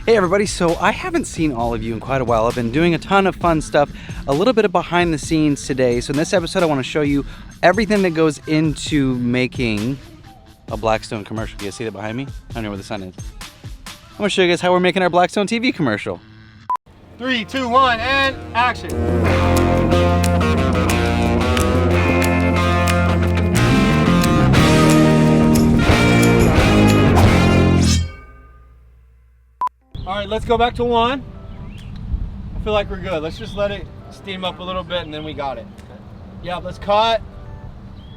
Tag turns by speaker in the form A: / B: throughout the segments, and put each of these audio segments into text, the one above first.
A: Hey everybody, so I haven't seen all of you in quite a while. I've been doing a ton of fun stuff, a little bit of behind the scenes today. So in this episode, I want to show you everything that goes into making a Blackstone commercial. Do you see that behind me? I don't know where the sun is. I'm gonna show you guys how we're making our Blackstone TV commercial.
B: 3, 2, 1, and action. All right, let's go back to 1. I feel like we're good. Let's just let it steam up a little bit and then we got it. Yeah, let's cut.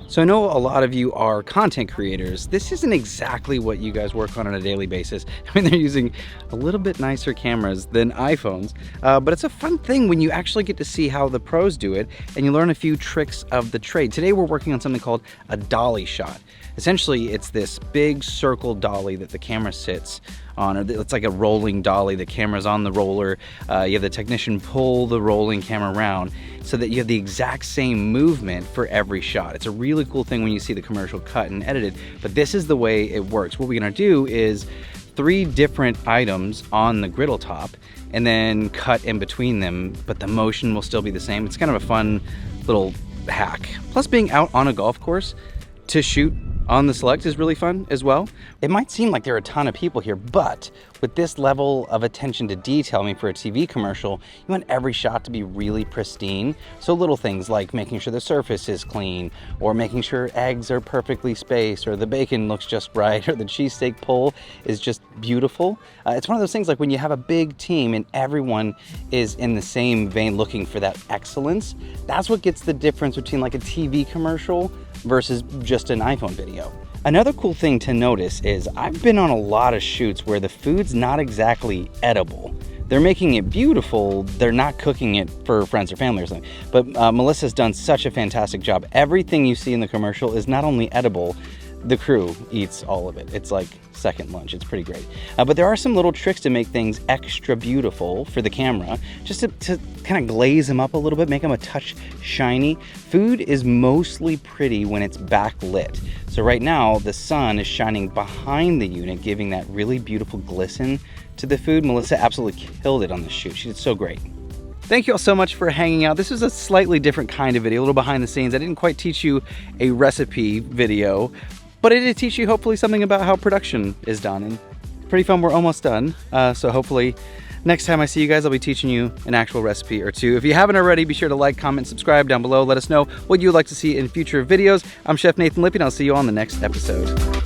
A: So I know a lot of you are content creators. This isn't exactly what you guys work on a daily basis. I mean, they're using a little bit nicer cameras than iPhones, but it's a fun thing when you actually get to see how the pros do it and you learn a few tricks of the trade. Today we're working on something called a dolly shot. Essentially, it's this big circle dolly that the camera sits on. It's like a rolling dolly. The camera's on the roller. You have the technician pull the rolling camera around so that you have the exact same movement for every shot. It's a really cool thing when you see the commercial cut and edited, but this is the way it works. What we're gonna do is 3 different items on the griddle top and then cut in between them, but the motion will still be the same. It's kind of a fun little hack. Plus, being out on a golf course to shoot on the Select is really fun as well. It might seem like there are a ton of people here, but with this level of attention to detail, I mean, for a TV commercial, you want every shot to be really pristine. So little things like making sure the surface is clean, or making sure eggs are perfectly spaced, or the bacon looks just right, or the cheesesteak pull is just beautiful. It's one of those things like when you have a big team and everyone is in the same vein looking for that excellence, that's what gets the difference between like a TV commercial versus just an iPhone video. Another cool thing to notice is I've been on a lot of shoots where the food's not exactly edible. They're making it beautiful, they're not cooking it for friends or family or something. But Melissa's done such a fantastic job. Everything you see in the commercial is not only edible, the crew eats all of it. It's like second lunch. It's pretty great. But there are some little tricks to make things extra beautiful for the camera, just to kind of glaze them up a little bit, make them a touch shiny. Food is mostly pretty when it's backlit. So right now, the sun is shining behind the unit, giving that really beautiful glisten to the food. Melissa absolutely killed it on the shoot. She did so great. Thank you all so much for hanging out. This was a slightly different kind of video, a little behind the scenes. I didn't quite teach you a recipe video, but I did teach you hopefully something about how production is done, and pretty fun. We're almost done. So hopefully next time I see you guys, I'll be teaching you an actual recipe or two. If you haven't already, be sure to like, comment, subscribe down below. Let us know what you would like to see in future videos. I'm Chef Nathan Lippy, and I'll see you on the next episode.